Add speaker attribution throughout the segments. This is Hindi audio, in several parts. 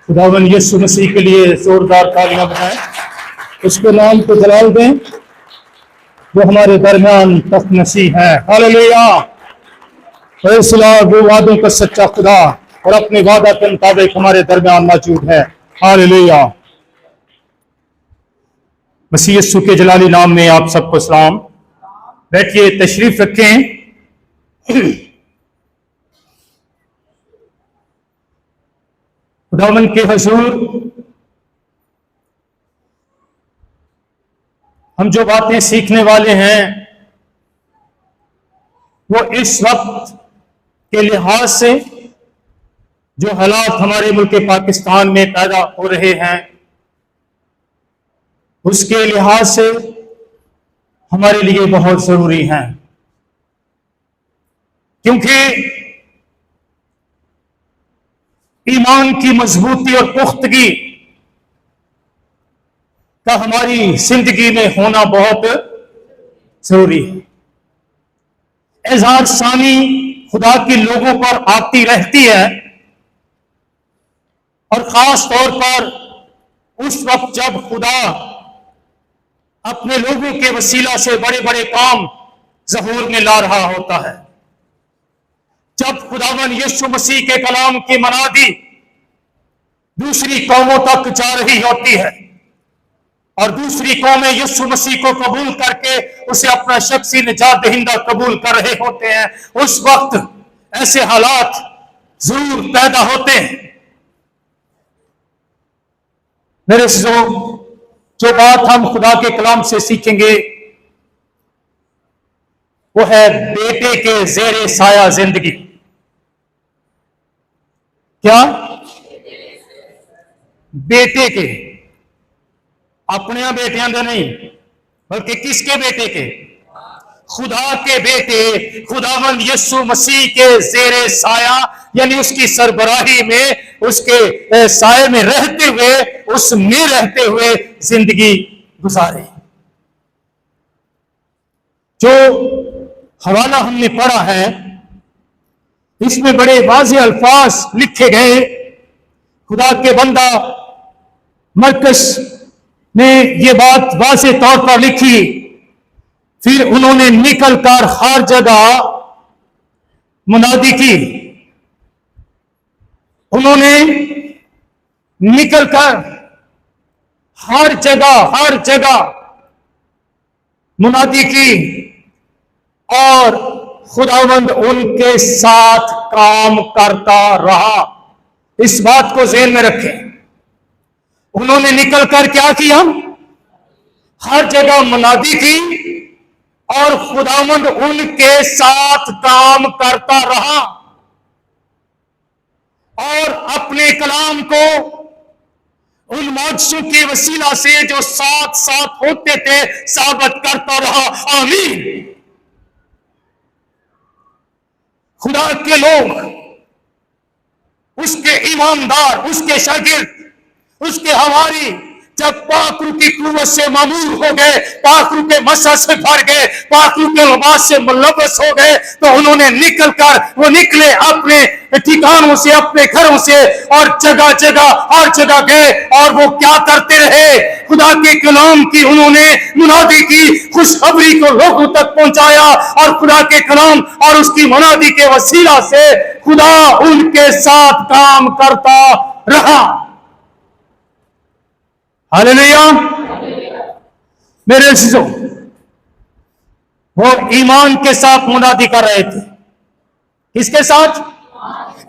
Speaker 1: खुदावन यीशु मसीह के लिए जोरदार तालियां बजाएं, उसके नाम को जलाल दें जो हमारे दरमियान तख्त नसीह है। हालेलुया। फैसला वो वादों का सच्चा खुदा और अपने वादा के मुताबिक हमारे दरमियान मौजूद है। हालेलुया। मसीह यीशु के जलाली नाम में आप सबको सलाम। बैठिए, तशरीफ रखें। खुदावन के हुजूर हम जो बातें सीखने वाले हैं वो इस वक्त के लिहाज से जो हालात हमारे मुल्क पाकिस्तान में पैदा हो रहे हैं उसके लिहाज से हमारे लिए बहुत जरूरी हैं, क्योंकि ईमान की मजबूती और पुख्तगी का हमारी जिंदगी में होना बहुत जरूरी है। एज़ार सानी खुदा के लोगों पर आती रहती है और खास तौर पर उस वक्त जब खुदा अपने लोगों के वसीला से बड़े बड़े काम ज़हूर में ला रहा होता है। जब खुदावन यीशु मसीह के कलाम की मनादी दूसरी कौमों तक जा रही होती है और दूसरी कौमें यीशु मसीह को कबूल करके उसे अपना शख्सी निजात दहिंदा कबूल कर रहे होते हैं, उस वक्त ऐसे हालात जरूर पैदा होते हैं। मेरे जो बात हम खुदा के कलाम से सीखेंगे वो है बेटे के जेरे साया जिंदगी। क्या? बेटे के, अपने बेटियां दे नहीं बल्कि किसके बेटे के? खुदा के बेटे खुदावंद यीशु मसीह के जेरे साया यानी उसकी सरबराही में, उसके साये में रहते हुए, उसमें रहते हुए जिंदगी गुजारे। जो हवाला हमने पढ़ा है इसमें बड़े वाज़ेह अल्फाज लिखे गए। खुदा के बंदा मरकस ने यह बात वाज़ेह तौर पर लिखी, फिर उन्होंने निकलकर हर जगह मुनादी की। उन्होंने निकलकर हर जगह मुनादी की और खुदावंद उनके साथ काम करता रहा। इस बात को ज़हन में रखें। उन्होंने निकलकर क्या किया? हर जगह मुनादी की और खुदावंद उनके साथ काम करता रहा और अपने कलाम को उन मौजज़ों के वसीला से जो साथ साथ होते थे साबित करता रहा। आमीन। खुदा के लोग, उसके ईमानदार, उसके शागिर्द, उसके हवारी जब पाकरू की कुव्वत से मामूर हो गए, पाकरू के मसा से भर गए, पाकरू के लिबास से मुलव्वस हो गए, तो उन्होंने वो निकले अपने ठिकानों से, अपने घरों से और जगह जगह हर जगह गए और वो क्या करते रहे? खुदा के कलाम की उन्होंने मुनादी की, खुशखबरी को लोगों तक पहुंचाया और खुदा के कलाम और उसकी मुनादी के वसीला से खुदा उनके साथ काम करता रहा। हालेलुया। मेरे अज़ीज़ों, वो ईमान के साथ मुनादी कर रहे थे। किसके साथ?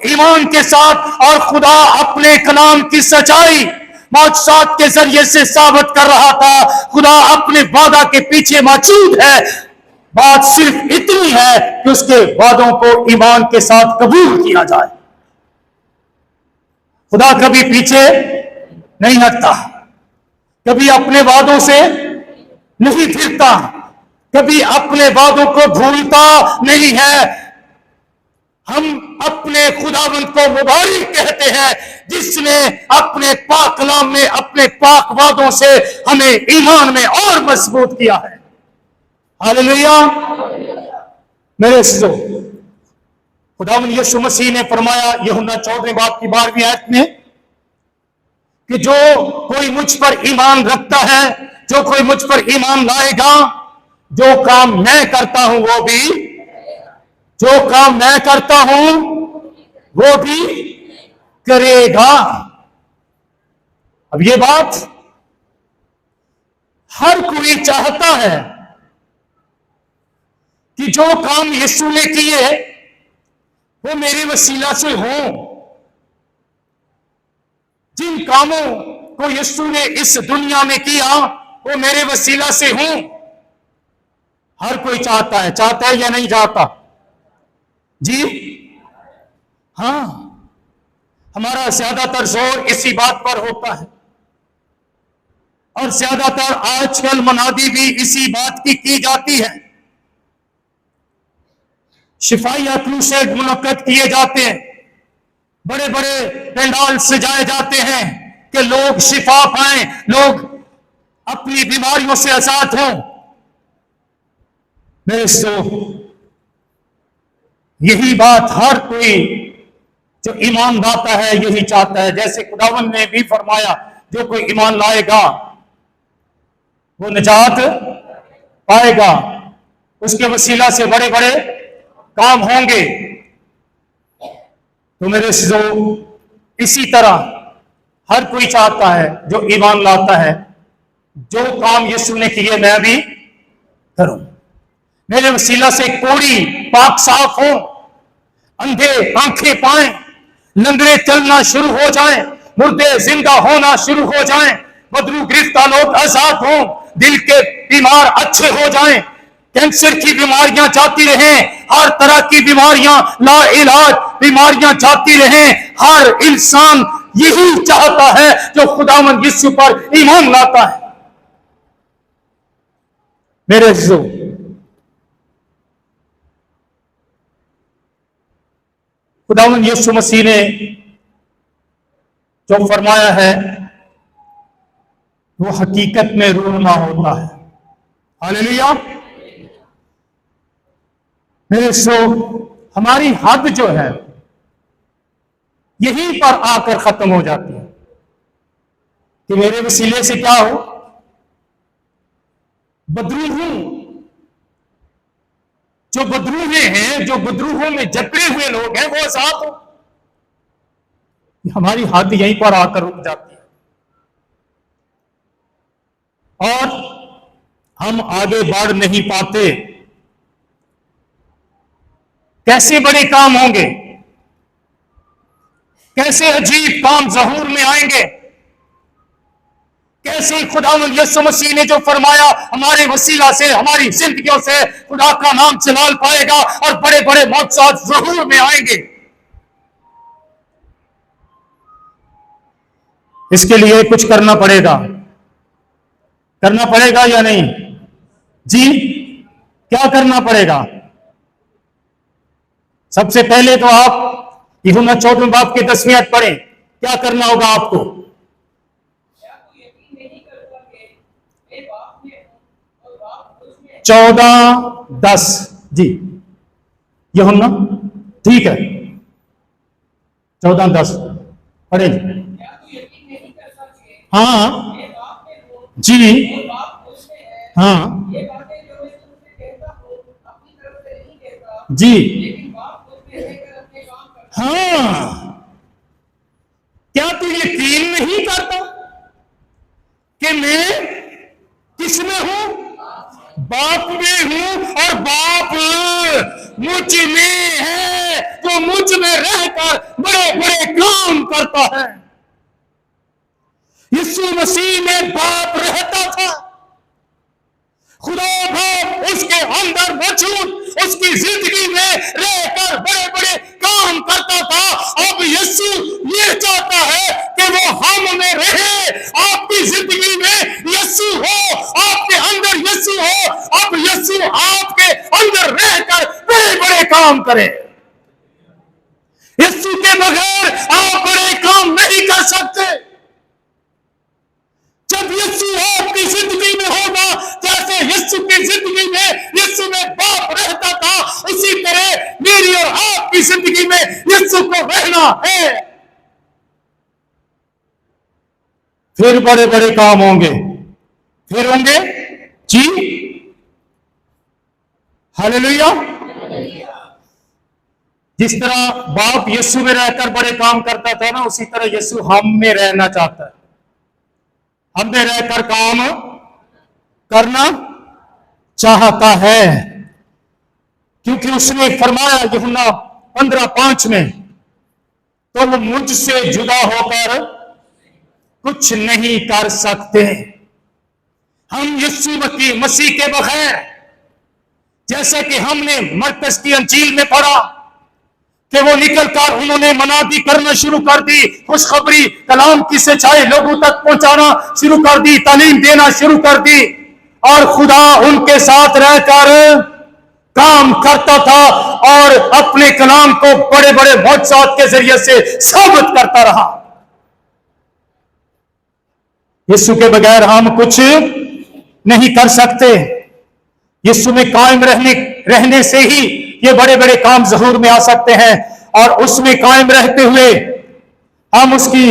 Speaker 1: ईमान के साथ। और खुदा अपने कलाम की सच्चाई मौजज़ात के जरिए से साबित कर रहा था। खुदा अपने वादा के पीछे मौजूद है। बात सिर्फ इतनी है कि उसके वादों को ईमान के साथ कबूल किया जाए। खुदा कभी पीछे नहीं हटता, कभी अपने वादों से नहीं फिरता, कभी अपने वादों को भूलता नहीं है। हम अपने खुदावंद को मुबारक कहते हैं जिसने अपने पाक कलाम में अपने पाक वादों से हमें ईमान में और मजबूत किया है। हालेलुया। मेरे अज़ीज़ों, खुदावंद यीशु मसीह ने फरमाया यूहन्ना 14 बाब की 12वीं आयत में, कि जो कोई मुझ पर ईमान रखता है, जो कोई मुझ पर ईमान लाएगा, जो काम मैं करता हूं वो भी, जो काम मैं करता हूं वो भी करेगा। अब ये बात हर कोई चाहता है कि जो काम यीशु ने किए वो मेरे वसीला से हो। जिन कामों को यीशु ने इस दुनिया में किया वो मेरे वसीला से हो। हर कोई चाहता है या नहीं चाहता जी? हां, हमारा ज्यादातर जोर इसी बात पर होता है और ज्यादातर आजकल मनादी भी इसी बात की जाती है। शिफाइया क्रूसेड मुनक्कद किए जाते हैं, बड़े बड़े पंडाल सजाए जाते हैं कि लोग शिफा पाएं, लोग अपनी बीमारियों से आजाद हों। मेरे सो यही बात हर कोई जो ईमान लाता है यही चाहता है। जैसे खुदावन ने भी फरमाया, जो कोई ईमान लाएगा वो निजात पाएगा, उसके वसीला से बड़े बड़े काम होंगे। तो मेरे जो इसी तरह हर कोई चाहता है जो ईमान लाता है, जो काम यीशु ने किए मैं भी करूं। मेरे वसीला से कोड़ी पाक साफ हो, अंधे आंखें पाएं, लंगड़े चलना शुरू हो जाएं, मुर्दे जिंदा होना शुरू हो जाएं, बदरू गिरफ्तार लोग आजाद हों, दिल के बीमार अच्छे हो जाएं, कैंसर की बीमारियां जाती रहें, हर तरह की बीमारियां ला इलाज बीमारियां जाती रहें। हर इंसान यही चाहता है जो खुदावंद यीशु पर ईमान लाता है। मेरे अज़ीज़ों, खुदावंद यीशु मसीह ने जो फरमाया है वो हकीकत में रूनुमा होता है। हालेलुया। मेरे सो हमारी हद जो है यहीं पर आकर खत्म हो जाती है कि मेरे वसीले से क्या हो, बदरूहों, जो बदरूहे हैं, जो बदरूहों में जकड़े हुए लोग हैं वो आजाद हो। हमारी हद यहीं पर आकर रुक जाती है और हम आगे बढ़ नहीं पाते। कैसे बड़े काम होंगे, कैसे अजीब काम ज़हूर में आएंगे, कैसे खुदावंद यीशु मसीह ने जो फरमाया हमारे वसीला से, हमारी जिंदगियों से खुदा का नाम जलाल पाएगा और बड़े बड़े मौजूद ज़हूर में आएंगे। इसके लिए कुछ करना पड़ेगा या नहीं जी? क्या करना पड़ेगा? सबसे पहले तो आप यूहन्ना 14 बाब के 10वें आयत पढ़ें। क्या करना होगा आपको? 14:10 जी, यूहन्ना, ठीक है, 14:10 पढ़ें। हाँ जी, हाँ जी, हाँ। क्या तू यकीन नहीं करता कि मैं किसमें हूं? बाप में हूं और बाप मुझ में है, जो मुझ में रहकर बड़े बड़े काम करता है। यीशु मसीह में बाप रहता था, खुदा बाप उसके अंदर मौजूद, उसकी जिंदगी में रहकर बड़े बड़े काम करता था। अब यीशु ये चाहता है कि वो हम में रहे, आपकी जिंदगी में यीशु हो, आपके अंदर यीशु हो। अब यीशु आपके अंदर रहकर बड़े बड़े काम करे। यीशु के बगैर आप बड़े काम नहीं कर सकते। जब यीशु आपकी जिंदगी में होगा, जैसे यीशु की जिंदगी में यीशु में बाप रहता था, उसी तरह मेरी और आपकी जिंदगी में यीशु को रहना है। फिर बड़े बड़े काम होंगे, फिर होंगे जी। हालेलुया। जिस तरह बाप यीशु में रहकर बड़े काम करता था ना, उसी तरह यीशु हम में रहना चाहता है। हम में रहकर काम करना चाहता है, क्योंकि उसने फरमाया यूहन्ना 15:5 में, तो वो मुझसे जुदा होकर कुछ नहीं कर सकते। हम यीशु मसीह के बगैर, जैसे कि हमने मरकज की अंजील में पढ़ा कि वो निकलकर उन्होंने मनादी करना शुरू कर दी, खुशखबरी कलाम की सच्चाई लोगों तक पहुंचाना शुरू कर दी, तालीम देना शुरू कर दी, और खुदा उनके साथ रहकर काम करता था और अपने कलाम को बड़े बड़े मौजज़ात के जरिए से साबित करता रहा। यीशु के बगैर हम कुछ नहीं कर सकते। यीशु में कायम रहने से ही ये बड़े बड़े काम ज़हूर में आ सकते हैं, और उसमें कायम रहते हुए हम उसकी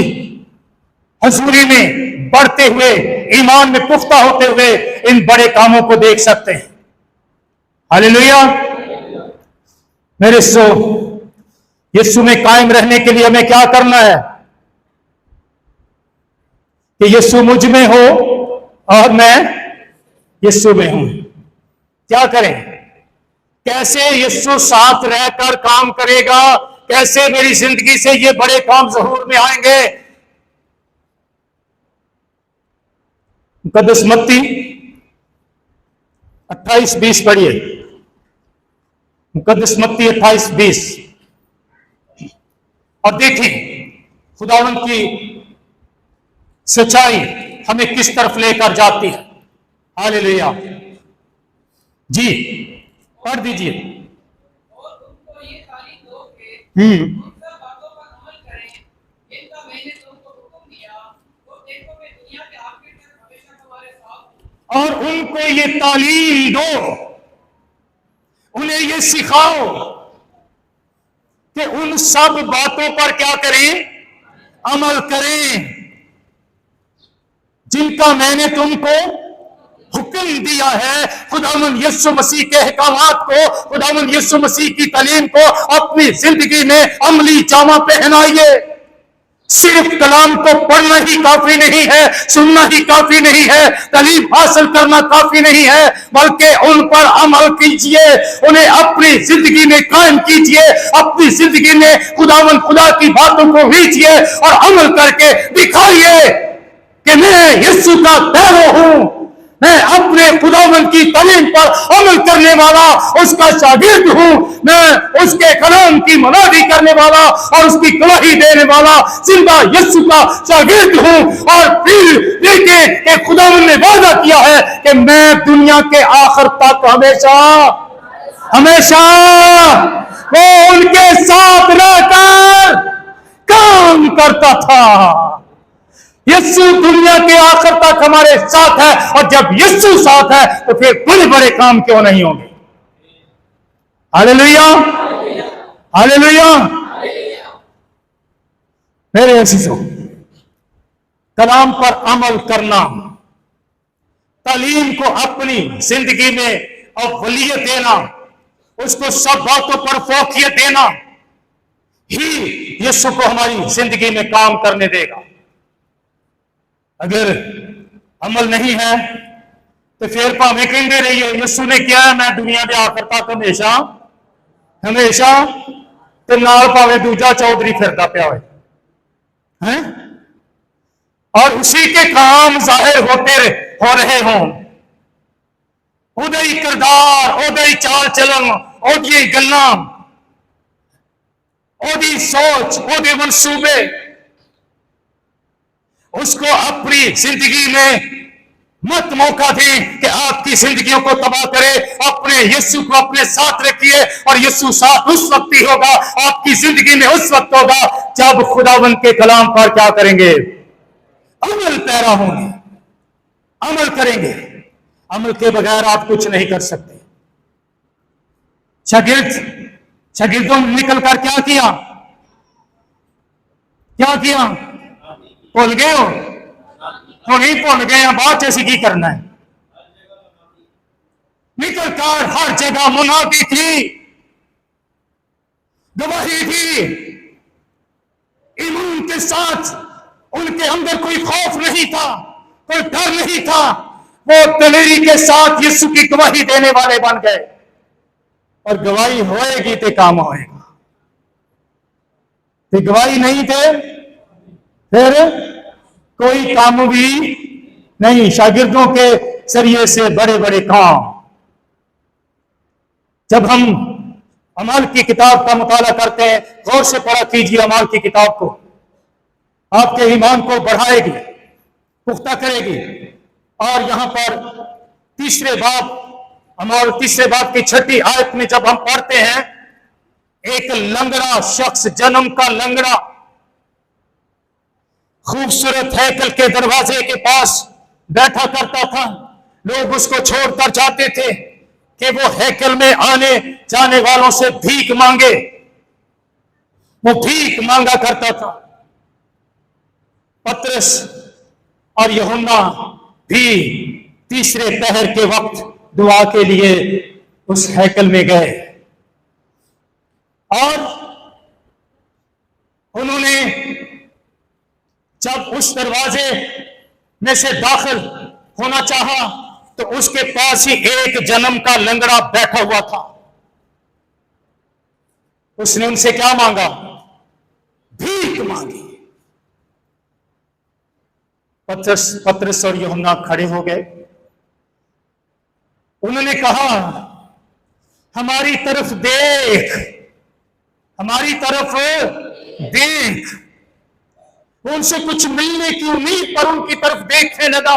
Speaker 1: हजूरी में बढ़ते हुए, ईमान में पुख्ता होते हुए इन बड़े कामों को देख सकते हैं। हालेलुया। मेरे यीशु में कायम रहने के लिए हमें क्या करना है कि यीशु मुझ में हो और मैं यीशु में हूं। क्या करें? कैसे यीशु साथ रहकर काम करेगा? कैसे मेरी जिंदगी से ये बड़े काम ज़हूर में आएंगे? मुकद्दस मत्ती 28:20 पढ़िए। मुकद्दस मत्ती 28:20, और देखें खुदावंद की सच्चाई हमें किस तरफ लेकर जाती है। हालेलुया। जी पढ़ दीजिए। और उनको ये तालीम दो, उन्हें ये सिखाओ कि उन सब बातों पर क्या करें? अमल करें जिनका मैंने तुमको हुक्म दिया है। खुदावंद यीशु मसीह के अहकामात को, खुदावंद यीशु मसीह की तालीम को अपनी जिंदगी में अमली जामा पहनाइए। सिर्फ कलाम को पढ़ना ही काफी नहीं है, सुनना ही काफी नहीं है, तालीम हासिल करना काफी नहीं है, बल्कि उन पर अमल कीजिए, उन्हें अपनी जिंदगी में कायम कीजिए, अपनी जिंदगी में खुदा की बातों को लीजिए और अमल करके दिखाइए कि मैं यीशु का पैरो हूं, मैं अपने खुदावंद की तालीम पर अमल करने वाला उसका शागिर्द हूं, मैं उसके कलाम की मनादी करने वाला और उसकी गवाही देने वाला जिंदा यीशु का शागिर्द हूं। और फिर देखें कि खुदावंद ने वादा किया है कि मैं दुनिया के आखिर तक हमेशा वो उनके साथ रहकर काम करता था। यीशु दुनिया के आखिर तक हमारे साथ है, और जब यीशु साथ है तो फिर बड़े बड़े काम क्यों नहीं होंगे? Hallelujah, hallelujah. मेरे अजीजों, कलाम पर अमल करना, तालीम को अपनी जिंदगी में अव्वलियत देना, उसको सब बातों पर फौकियत देना ही यीशु को हमारी जिंदगी में काम करने देगा। अगर अमल नहीं है तो फिर भावें कहते रहिए यीशु ने किया है, मैं दुनिया के आखिर तक हमेशा हमेशा, ते नाल भावें दूजा चौधरी फिरदा पिया है, और उसी के काम जाहिर हो रहे हों, ओदे किरदार, ओदे चाल चलन, ओदी गल्लां, ओदी सोच, ओदे मंसूबे, उसको अपनी जिंदगी में मत मौका दें कि आपकी जिंदगियों को तबाह करे। अपने यीशु को अपने साथ रखिए, और यीशु साथ उस वक्त ही होगा, आपकी जिंदगी में उस वक्त होगा जब खुदावंद के कलाम पर क्या करेंगे? अमल पैरा होंगे, अमल करेंगे। अमल के बगैर आप कुछ नहीं कर सकते। शागिर्दों ने निकलकर क्या किया? क्या किया? भूल गए हो? हम ही भुल गए हैं, बाद च की करना है। निकलकर हर जगह मुनादी थी, गवाही थी, ईमान के साथ उनके अंदर कोई खौफ नहीं था, कोई डर नहीं था। वो दलेरी के साथ यीशु की गवाही देने वाले बन गए। और गवाही होएगी तो काम होएगा, तो गवाही नहीं थे फिर कोई काम भी नहीं। शागिर्दों के जरिए से बड़े बड़े काम। जब हम अमल की किताब का मुताला करते हैं, गौर से पढ़ा कीजिए अमल की किताब को, आपके ईमान को बढ़ाएगी, पुख्ता करेगी। और यहां पर तीसरे बाब, अमल तीसरे बाब की 6ठी आयत में जब हम पढ़ते हैं, एक लंगड़ा शख्स, जन्म का लंगड़ा, खूबसूरत हैकल के दरवाजे के पास बैठा करता था। लोग उसको छोड़कर जाते थे कि वो हैकल में आने जाने वालों से भीख मांगे। वो भीख मांगा करता था। पतरस और यूहन्ना भी तीसरे पहर के वक्त दुआ के लिए उस हैकल में गए और उन्होंने जब उस दरवाजे में से दाखिल होना चाहा तो उसके पास ही एक जन्म का लंगड़ा बैठा हुआ था। उसने उनसे क्या मांगा? भीख मांगी। पतरस और यूहन्ना खड़े हो गए। उन्होंने कहा, हमारी तरफ देख, हमारी तरफ देख। उनसे कुछ मिलने की उम्मीद पर उनकी तरफ देखने लगा।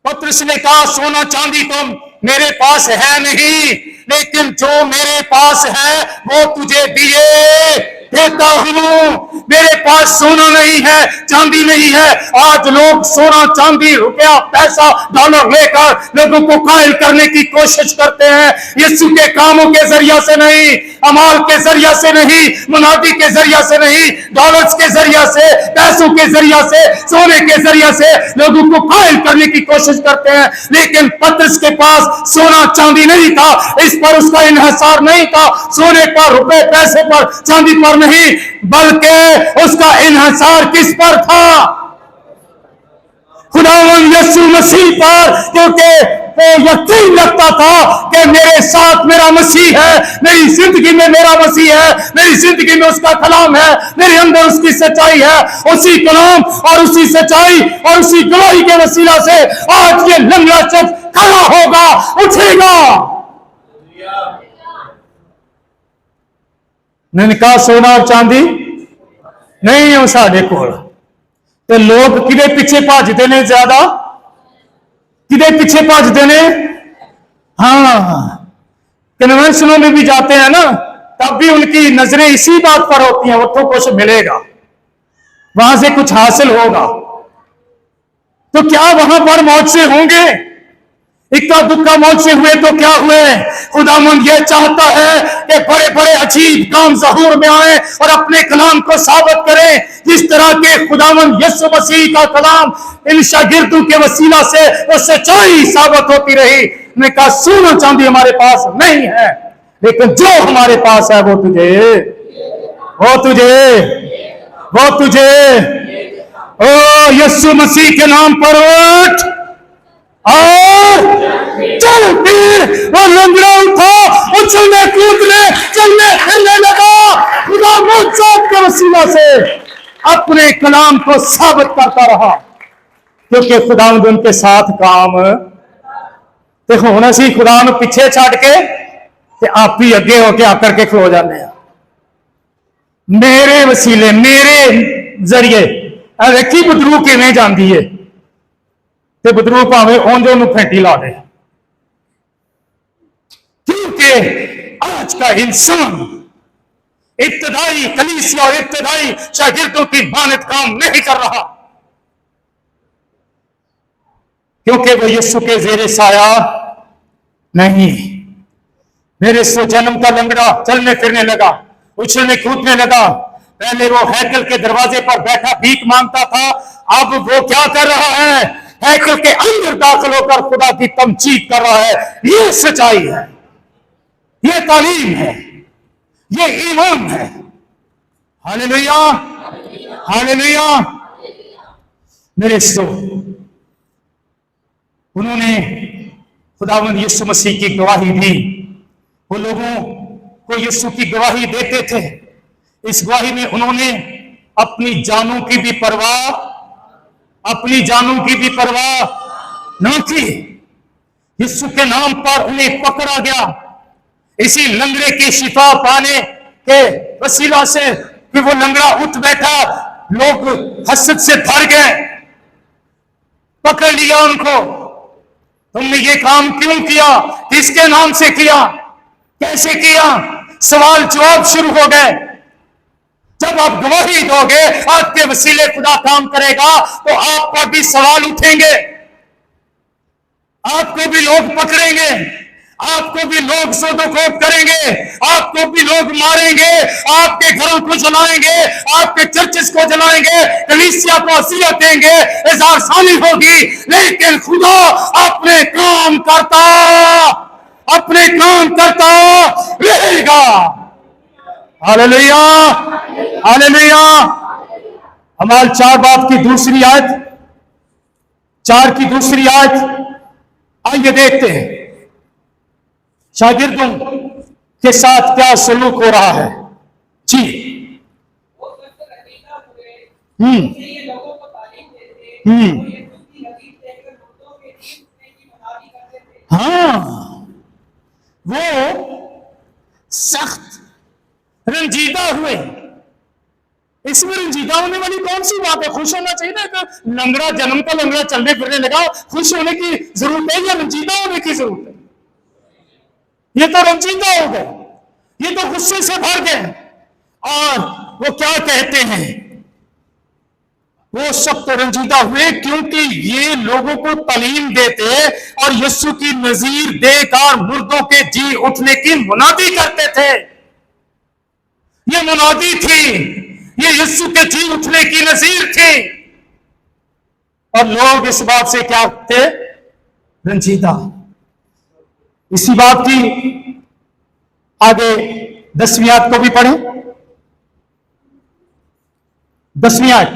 Speaker 1: पतरस ने कहा, सोना चांदी तो मेरे पास है नहीं, लेकिन जो मेरे पास है वो तुझे दिए देता हूं। मेरे पास सोना नहीं है, चांदी नहीं है। आज लोग सोना, चांदी, रुपया, पैसा, डॉलर लेकर लोगों को कायल करने की कोशिश करते हैं। यीशु के कामों के जरिया से नहीं, अमाल के जरिया से नहीं, मुनादी के जरिया से नहीं, डॉलर्स के जरिया से, पैसों के जरिया से, सोने के जरिया से लोगों को कायल करने की कोशिश करते हैं। लेकिन पतरस के पास सोना चांदी नहीं था, इस पर उसका इन्हिसार नहीं था, सोने पर, रुपए पैसे पर, चांदी पर नहीं, बल्कि उसका इन्हिसार किस पर था? खुदावंद यीशु मसीह पर। क्योंकि वो यकीन रखता था कि मेरे साथ मेरा मसीह है, मेरी जिंदगी में मेरा मसीह है, मेरी जिंदगी में उसका कलाम है, मेरे अंदर उसकी सच्चाई है। उसी कलाम और उसी सच्चाई और उसी गवाही के वसीला से आज ये लंगड़ा शख्स खड़ा होगा, उठेगा। मैंने कहा सोना और चांदी नहीं है साढ़े को, तो लोग किदे पीछे भजते ने? ज्यादा किदे पीछे भजते ने? हाँ, कन्वेंशनों में भी जाते हैं ना, तब भी उनकी नजरें इसी बात पर होती हैं, उनको कुछ मिलेगा, वहां से कुछ हासिल होगा। तो क्या वहां पर मौज से होंगे? इक्का दुक्का मौज से हुए तो क्या हुए? खुदावंद ये चाहता है कि बड़े बड़े अजीब काम ज़हूर में आए और अपने कलाम को साबित करें। जिस तरह के खुदावंद यीशु मसीह का कलाम इन शागिर्दों के वसीला से वो सच्चाई साबित होती रही। मैं कहा सोना चांदी हमारे पास नहीं है, लेकिन जो हमारे पास है वो तुझे, वो तुझे, वो तुझे। ओ यीशु मसीह के नाम पर उठ और चल। फिर वो लंगड़ा उठा, उछलने कूदने चलने फिरने लगा। खुदा मुझ के वसीला से अपने कलाम को साबित करता रहा, क्योंकि खुदावंद उनके साथ काम। देखो हुण असीं खुदा नूं पिछे छड्ड के ते आप ही अगे होके आकर के खलो जाते हैं। मेरे वसीले, मेरे जरिए देखी बदरू किवें जांदी है, ते बदरू भावें उंज उहनूं फेंटी ला दे। क्योंकि आज का इंसान इब्तदाई कलीसिया और इब्तदाई शागिर्दों की मानद काम नहीं कर रहा, क्योंकि वो यीशु के जेरे साया नहीं। मेरे से जन्म का लंगड़ा चलने फिरने लगा, उछलने कूदने लगा। पहले वो हैकल के दरवाजे पर बैठा भीख मांगता था, अब वो क्या कर रहा है? हैकल के अंदर दाखिल होकर खुदा की तमजीद कर रहा है। ये सच्चाई है, ये तालीम है, ये ईमान है। Hallelujah, hallelujah. मेरे सो उन्होंने खुदावंद यीशु मसीह की गवाही दी। वो लोगों को यीशु की गवाही देते थे। इस गवाही में उन्होंने अपनी जानों की भी परवाह, अपनी जानों की भी परवाह न की। यीशु के नाम पर उन्हें पकड़ा गया। इसी लंगड़े की शिफा पाने के वसीला से कि वो लंगड़ा उठ बैठा, लोग हसद से भर गए, पकड़ लिया उनको। तुमने ये काम क्यों किया? किसके नाम से किया? कैसे किया? सवाल जवाब शुरू हो गए। जब आप गवाही दोगे, आपके वसीले खुदा काम करेगा, तो आप पर भी सवाल उठेंगे, आपको भी लोग पकड़ेंगे, आपको भी लोग सोदोकोप करेंगे, आपको भी लोग मारेंगे, आपके घरों को जलाएंगे, आपके चर्चेस को जलाएंगे, कलीसिया को असीयत देंगे, इज़हार सानी होगी, लेकिन खुदा अपने काम करता रहेगा। Hallelujah, hallelujah. अमाल 4 बाब की दूसरी आयत, 4 की दूसरी आयत, आइए देखते हैं शागिर्दों के साथ क्या सलूक हो रहा है। जी, हाँ, वो सख्त रंजीदा हुए। इसमें रंजीदा होने वाली कौन सी बात है? खुश होना चाहिए ना कि लंगड़ा जन्म का लंगड़ा चलने फिरने लगा। खुश होने की जरूरत है या रंजीदा होने की जरूरत है? ये तो रंजीदा हो गए, ये तो गुस्से से भर गए। और वो क्या कहते हैं? वो सब तो रंजीदा हुए क्योंकि ये लोगों को तालीम देते और यीशु की नजीर देकर मुर्दों के जी उठने की मुनादी करते थे। ये मुनादी थी, ये यीशु के जी उठने की नजीर थी। और लोग इस बात से क्या थे? रंजीदा। इसी बात की आगे 10वीं आयत को भी पढ़ें। 10वीं आयत।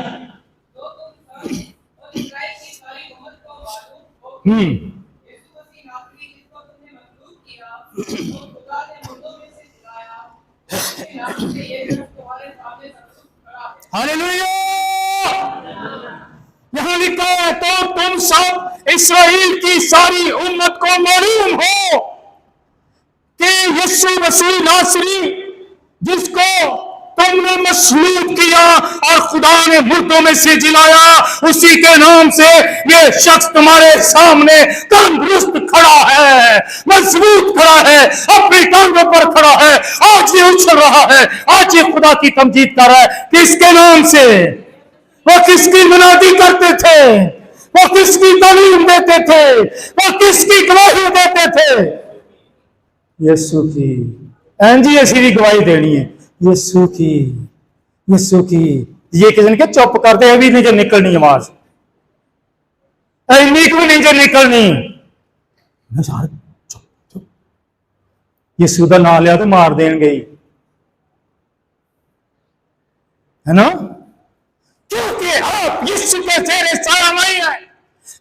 Speaker 1: हालेलुया। यहां लिखा है, तो तुम सब इस्राएल की सारी उम्मत को मालूम हो कि यीशु मसीह नासरी, जिसको तुमने मसलूब किया और खुदा ने मुर्दों में से जिलाया, उसी के नाम से ये शख्स तुम्हारे सामने तंदुरुस्त खड़ा है, मजबूत खड़ा है, अपनी टांगों पर खड़ा है। आज ये उछल रहा है, आज ये खुदा की तमजीद कर रहा है। किसके नाम से? वो किसकी मुनादी करते थे? वो किसकी तालीम देते थे? वो किसकी गवाही देते थे? यीशु की। एनजी ऐसी भी गवाही देनी है, यीशु की, यीशु की। ये किसी ने क्या चुप कर दे, अभी नहीं जो निकलनी आवाज, इन्नी को नहीं जो निकलनी। यीशु का नाम लिया तो मार देन गई है ना, क्योंकि आप यीशु के जेरे साया नहीं है,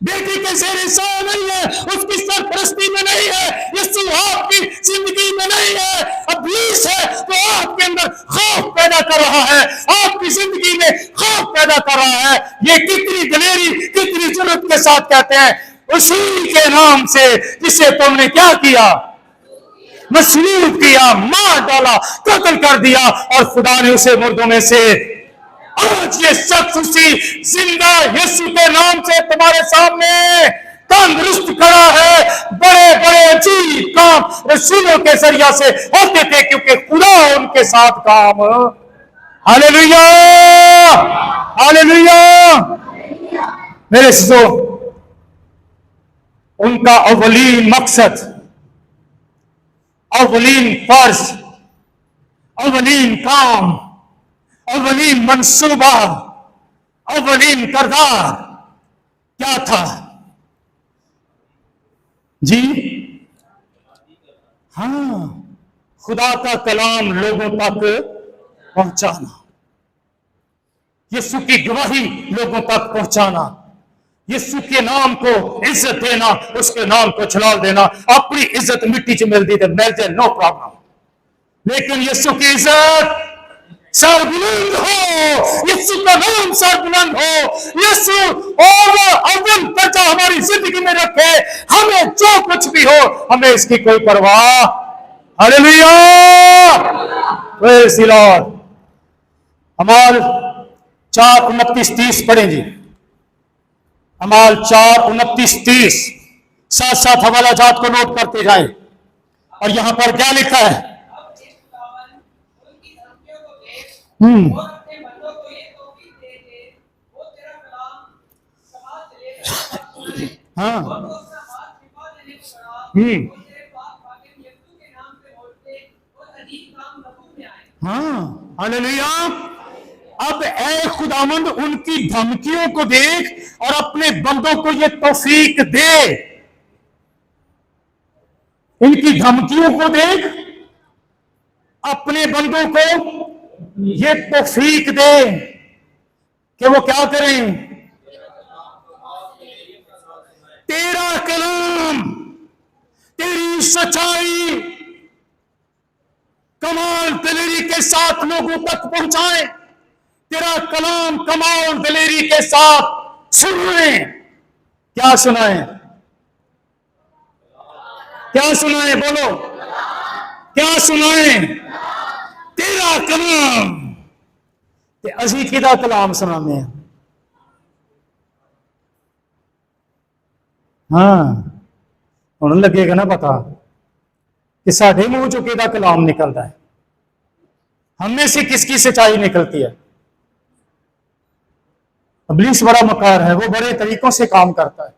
Speaker 1: बेटी के जेरे साया नहीं है, उसकी सरपरस्ती में नहीं है, यीशु आपकी जिंदगी में नहीं है। इब्लीस है तो आपके अंदर खौफ पैदा कर रहा है, आपकी जिंदगी में खौफ पैदा कर रहा है। ये कितनी दलेरी, कितनी जरूरत के साथ कहते हैं, उसी के नाम से जिसे तुमने क्या किया? मसलूब किया, मार डाला, कत्ल कर दिया, और खुदा ने उसे मुर्दों में से। आज ये शख्स उसी जिंदा यीशु के नाम से तुम्हारे सामने तंदुरुस्त खड़ा है। बड़े बड़े अजीब काम रसूलों के जरिया से होते थे, क्योंकि खुदा उनके साथ काम। Hallelujah, hallelujah. मेरे सिसो, उनका अव्वलीन मकसद, अव्वलीन फर्ज, अव्वलीन काम, अव्वलीन मंसूबा अव्वलीन किरदार क्या था जी? हाँ, खुदा का कलाम लोगों तक पहुंचाना, यीशु की गवाही लोगों तक पहुंचाना, यीशु के नाम को इज्जत देना, उसके नाम को छुड़ा देना। अपनी इज्जत मिट्टी च मिलती तो मिल जाए, नो प्रॉब्लम, लेकिन यीशु की इज्जत सरबुलंद हो, यीशु का नाम सरबुलंद हो, यीशु और अव्वल दर्जा हमारी जिंदगी में रखे। हमें जो कुछ भी हो, हमें इसकी कोई परवाह। Hallelujah, praise the Lord. अमाल 4:29-30 पढ़ें जी। अमाल 4:29-30, साथ साथ हवाला जात को नोट करते जाएं। और यहां पर क्या लिखा है? हाँ, हाँ, हालेलुया। अब ऐ खुदावंद उनकी धमकियों को देख और अपने बंदों को ये तौफीक दे। इनकी धमकियों को देख, अपने बंदों को ये तौफीक दे कि वो क्या करें? तेरा कलाम, तेरी सच्चाई कमाल दिलेरी के साथ लोगों तक पहुंचाए। तेरा कलाम कमाल दिलेरी के साथ सुनाए। क्या सुनाए? क्या सुनाए? बोलो, क्या सुनाए? तेरा कलाम। ते असी किदा कलाम सुनाने हैं? हाँ, हुण लगेगा ना पता कि साढ़े मुंह चो किदा कलाम निकलता है, हमने से किसकी सच्चाई निकलती है। इब्लीस बड़ा मकार है, वो बड़े तरीकों से काम करता है।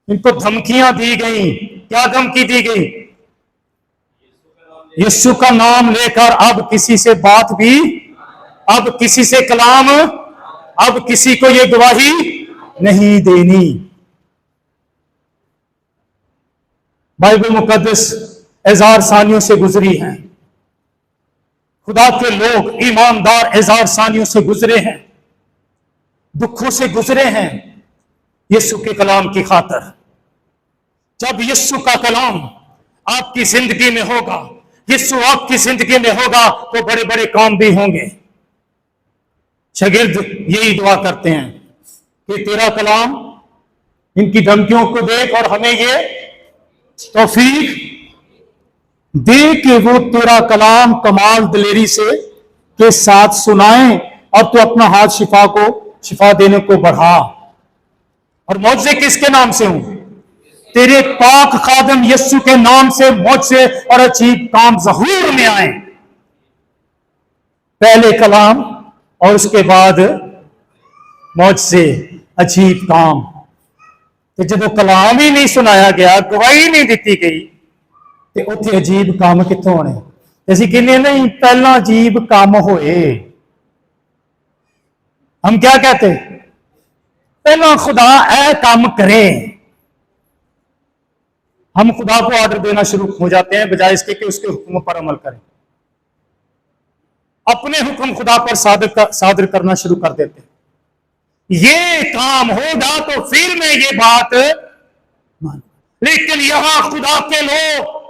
Speaker 1: इनको धमकियां दी गई। क्या धमकी दी गई? यीशु का नाम लेकर अब किसी से बात भी, अब किसी से कलाम, अब किसी को ये गवाही नहीं देनी। बाइबल मुकद्दस हजार सानियों से गुजरी है। खुदा के लोग ईमानदार हजार सानियों से गुजरे हैं, दुखों से गुजरे हैं यीशु के कलाम की खातिर। जब यीशु का कलाम आपकी जिंदगी में होगा, यीशु आपकी जिंदगी में होगा, तो बड़े बड़े काम भी होंगे। शागिर्द यही दुआ करते हैं कि तेरा कलाम इनकी धमकियों को देख और हमें ये तौफीक दे कि वो तेरा कलाम कमाल दिलेरी से के साथ सुनाएं और तू अपना हाथ शिफा देने को बढ़ा। और मौजज़े किसके नाम से हूं? तेरे पाक खादम यीशु के नाम से मौजज़े और अजीब काम ज़हूर में आए। पहले कलाम और उसके बाद मौजज़े, अजीब काम। तो जब कलाम ही नहीं सुनाया गया, गवाही नहीं दी गई, तो उत्थे अजीब काम कित्थों होने? असीं कहने नहीं पहला अजीब काम होए। हम क्या कहते? पहला खुदा ऐ काम करे। हम खुदा को ऑर्डर देना शुरू हो जाते हैं बजाय इसके कि उसके हुक्म पर अमल करें। अपने हुक्म खुदा पर सादर करना शुरू कर देते हैं। ये काम होगा तो फिर मैं ये बात मान। लेकिन यहां खुदा के लोग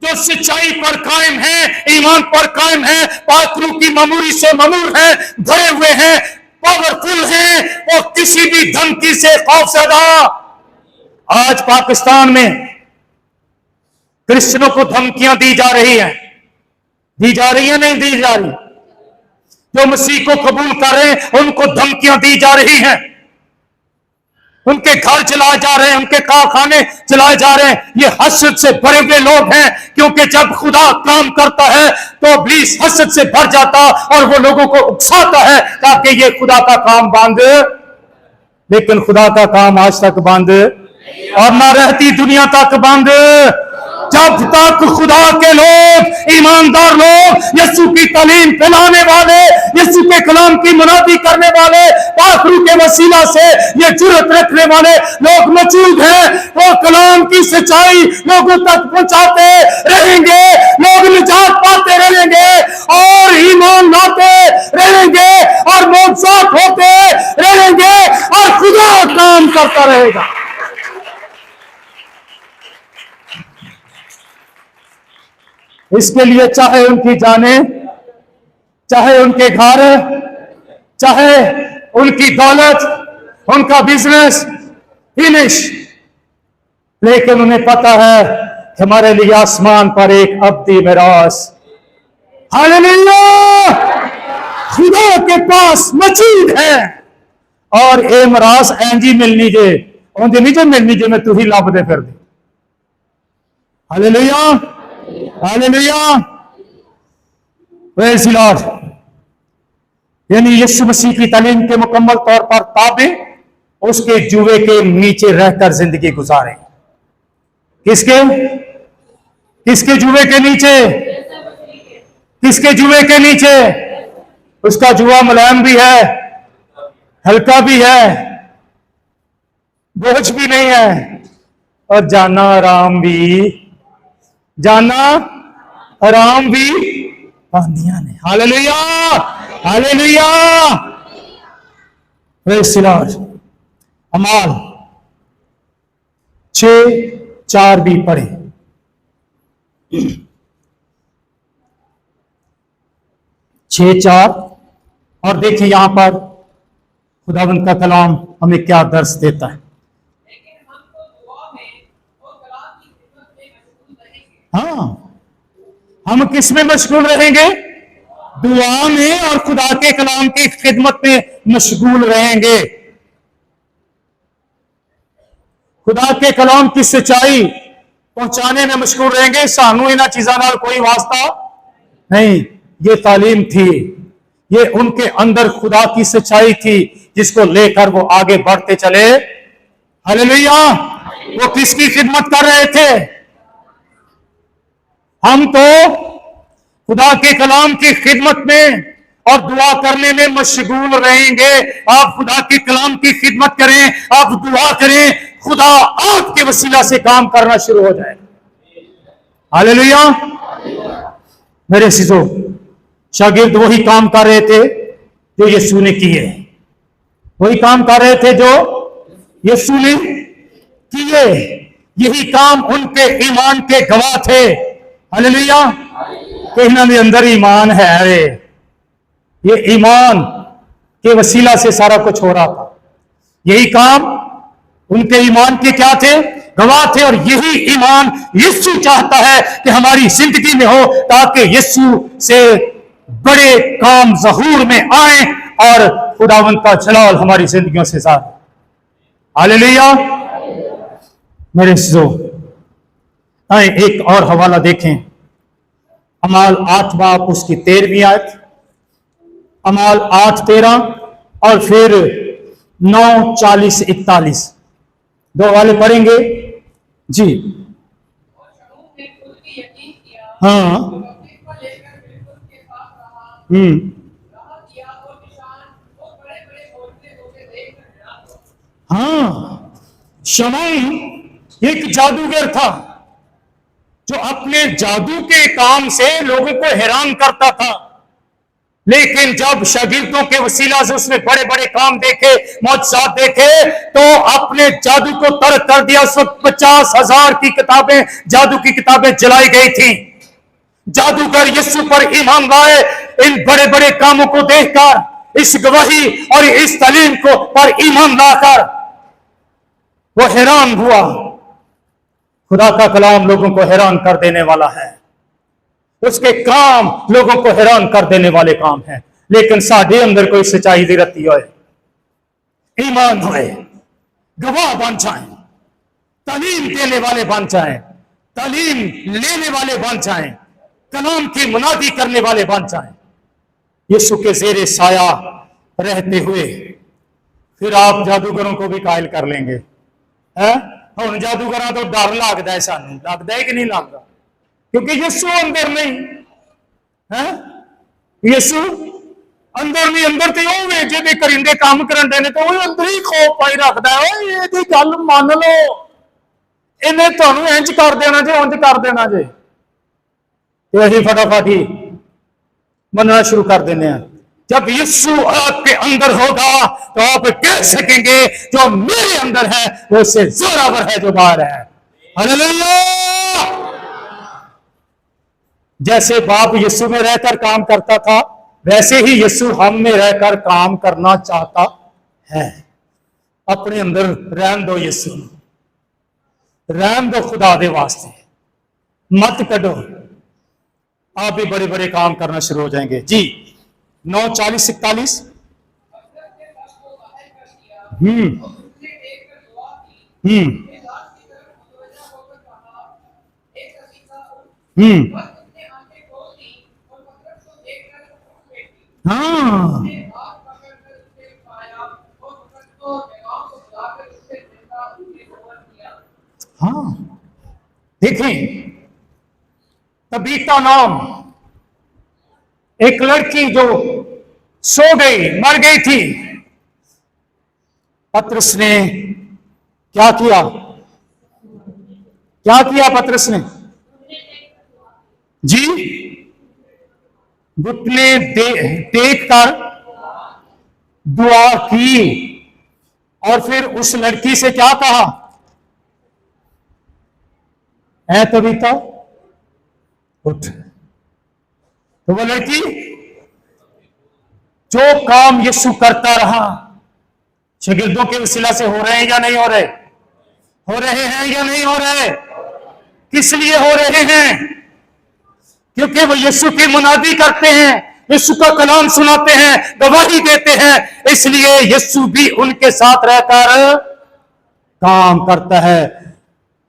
Speaker 1: जो सच्चाई पर कायम है, ईमान पर कायम है, पाकरू की ममूरी से ममूर है, भरे हुए हैं, पावरफुल हैं, वो किसी भी धमकी से खौफजदा। आज पाकिस्तान में क्रिश्चियनों को धमकियां दी जा रही हैं, दी जा रही है, नहीं दी जा रही? जो मसीह को कबूल कर रहे हैं उनको धमकियां दी जा रही हैं, उनके घर चलाए जा रहे हैं, उनके कारखाने चलाए जा रहे हैं। ये हसद से भरे हुए लोग हैं, क्योंकि जब खुदा काम करता है तो इब्लीस हसद से भर जाता और वो लोगों को उकसाता है ताकि ये खुदा का काम बंद, लेकिन खुदा का काम आज तक बंद और ना रहती दुनिया तक बंद। जब तक खुदा के लोग, ईमानदार लोग, यीशु की तालीम फैलाने वाले, यीशु के कलाम की मुनादी करने वाले, पाक रूह के वसीला से ये जुर्रत रखने वाले लोग मौजूद हैं, वो कलाम की सच्चाई लोगों तक पहुंचाते रहेंगे, लोग निजात पाते रहेंगे और ईमान लाते रहेंगे और मौजूद होते रहेंगे और खुदा काम करता रहेगा। इसके लिए चाहे उनकी जाने, चाहे उनके घर, चाहे उनकी दौलत, उनका बिजनेस फिनिश, लेकिन उन्हें पता है कि हमारे लिए आसमान पर एक अब्दी मिरास हालेलुया खुदा के पास मौजूद है। और ए मिरास एंजी मिलनी जे ओंदी नहीं जे मिलनी जे मैं तू ही लब दे फिर दे। Hallelujah hallelujah praise the lord. यानी यीशु मसीह की तालीम के मुकम्मल तौर पर ताबे उसके जुए के नीचे रहकर जिंदगी गुजारे। किसके किसके जुए के नीचे? किसके जुए के नीचे? उसका जुआ मुलायम भी है, हल्का भी है, बोझ भी नहीं है और जाना आराम भी, जाना आराम भी बांधिया ने। Hallelujah hallelujah praise the Lord. अमाल 6:4 भी पढ़े। 6:4 और देखिए यहां पर खुदावंद का कलाम हमें क्या दर्श देता है। हाँ, हम किस में मशगूल रहेंगे? दुआ में और खुदा के कलाम की खिदमत में मशगूल रहेंगे। खुदा के कलाम की सच्चाई पहुंचाने में मशगूल रहेंगे। सानू इन चीजों नाल कोई वास्ता नहीं। ये तालीम थी, ये उनके अंदर खुदा की सच्चाई थी जिसको लेकर वो आगे बढ़ते चले। हालेलुया। वो किसकी खिदमत कर रहे थे? हम तो खुदा के कलाम की खिदमत में और दुआ करने में मशगूल रहेंगे। आप खुदा के कलाम की खिदमत करें, आप दुआ करें, खुदा आपके वसीला से काम करना शुरू हो जाए। हालेलुया। मेरे अज़ीज़ों, शागिर्द वही काम कर रहे थे जो यीशु ने किए, वही काम कर रहे थे जो यीशु ने किए। यही काम उनके ईमान के गवाह थे। हालेलुया। कि इन्होंने अंदर ईमान है रे, ये ईमान के वसीला से सारा कुछ हो रहा था। यही काम उनके ईमान के क्या थे? गवाह थे। और यही ईमान यीशु चाहता है कि हमारी जिंदगी में हो, ताकि यीशु से बड़े काम ज़हूर में आए और खुदावंद का जलाल हमारी जिंदगियों से ज़ाहिर। हालेलुया। मेरे अज़ीज़ों, आए एक और हवाला देखें। अमाल 8 बाब उसकी 13वीं आयत, अमाल 8:13 और फिर 9:40-41 दो वाले पढ़ेंगे जी। हाँ हाँ, शमूएल एक जादूगर था जो अपने जादू के काम से लोगों को हैरान करता था। लेकिन जब शागिर्दों के वसीला से उसने बड़े बड़े काम देखे, मौजज़ात देखे, तो अपने जादू को तर्क कर दिया। उस वक्त 50,000 की किताबें, जादू की किताबें जलाई गई थी। जादूगर यीशु पर ईमान लाए। इन बड़े बड़े कामों को देखकर, इस गवाही और इस तालीम को पर ईमान लाकर वो हैरान हुआ। खुदा का कलाम लोगों को हैरान कर देने वाला है, उसके काम लोगों को हैरान कर देने वाले काम हैं। लेकिन साढ़े अंदर कोई सच्चाई दी रहती है, ईमान होए, गवाह बन जाए, तालीम देने वाले बन जाए, तालीम लेने वाले बन जाए, कलाम की मुनादी करने वाले बन जाए, यीशु के ज़ेरे साया रहते हुए। फिर आप जादूगरों को भी कायल कर लेंगे, है? हुण जादूगरां तो डर लगता है, सानू लगता है कि नहीं लगता, क्योंकि यीशु अंदर नहीं है। यीशु अंदर नहीं, अंदर तो वो वे जे करिंदे काम करन दे ने तो वो अंदर ही खौफ पाई रखता है। ओए ये गल मान लो, इन्हें तुहानू इंज कर देना जे, उंज कर देना जे, तो असीं फटाफट ही मनना शुरू कर देने हैं। जब यीशु आपके अंदर होगा तो आप कह सकेंगे जो मेरे अंदर है वो उससे जोरावर है जो बाहर है। हालेलुया। जैसे बाप यीशु में रहकर काम करता था, वैसे ही यीशु हम में रहकर काम करना चाहता है। अपने अंदर रहन दो, यीशु रहन दो, खुदा दे वास्ते मत कढो, आप भी बड़े बड़े काम करना शुरू हो जाएंगे जी। 9:40-41। हाँ हाँ, देखें तबीता नाम एक लड़की जो सो गई, मर गई थी। पतरस ने क्या किया? क्या किया पतरस ने जी? घुटने टेक कर दुआ की और फिर उस लड़की से क्या कहा? है तबीता उठ। तो वो लड़की जो काम यीशु करता रहा, शागिर्दों के वसीला से हो रहे हैं या नहीं हो रहे? हो रहे हैं या नहीं हो रहे? किस लिए हो रहे हैं? क्योंकि वो यीशु की मुनादी करते हैं, यीशु का कलाम सुनाते हैं, गवाही देते हैं, इसलिए यीशु भी उनके साथ रहकर काम करता है।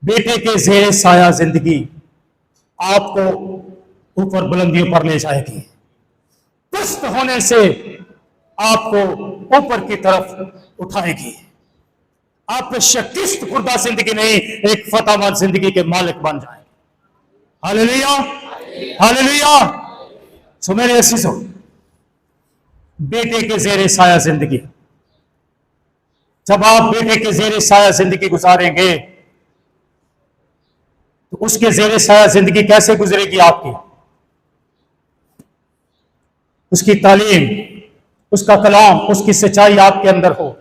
Speaker 1: बेटे के ज़ेरे साया जिंदगी आपको ऊपर बुलंदियों पर ले जाएगी। पस्त होने से आपको ऊपर की तरफ उठाएगी। आप शक्तिस्त खुर्दा जिंदगी नहीं, एक फतेहमंद जिंदगी के मालिक बन जाएंगे। Hallelujah, hallelujah. सो मेरे अजीजों, बेटे के ज़ेरे साया जिंदगी, जब आप बेटे के ज़ेरे साया जिंदगी गुजारेंगे तो उसके ज़ेरे साया जिंदगी कैसे गुजरेगी आपकी? उसकी तालीम, उसका कलाम, उसकी सच्चाई आपके अंदर हो,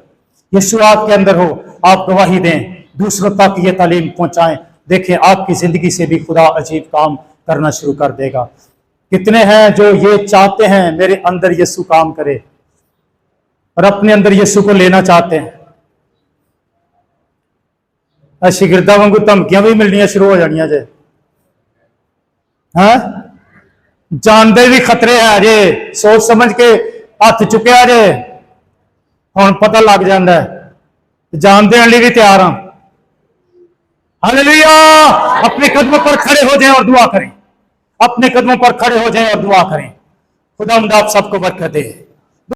Speaker 1: यीशु आपके अंदर हो, आप गवाही दें, दूसरों तक ये तालीम पहुंचाएं। देखें आपकी जिंदगी से भी खुदा अजीब काम करना शुरू कर देगा। कितने हैं जो ये चाहते हैं मेरे अंदर यीशु काम करे और अपने अंदर यीशु को लेना चाहते हैं? शिगिरदा वांगू धमकियां भी मिलनियां शुरू हो जानियां जे। हाँ, जानते भी खतरे है जे, सोच समझ के हाथ चुकया जे, हुण पता लग जाता है, जान देने लिए भी तैयार हाँ। हालेलुया। अपने कदमों पर खड़े हो जाएं और दुआ करें, अपने कदमों पर खड़े हो जाएं और दुआ करें। खुदा आप सबको बरकत दे।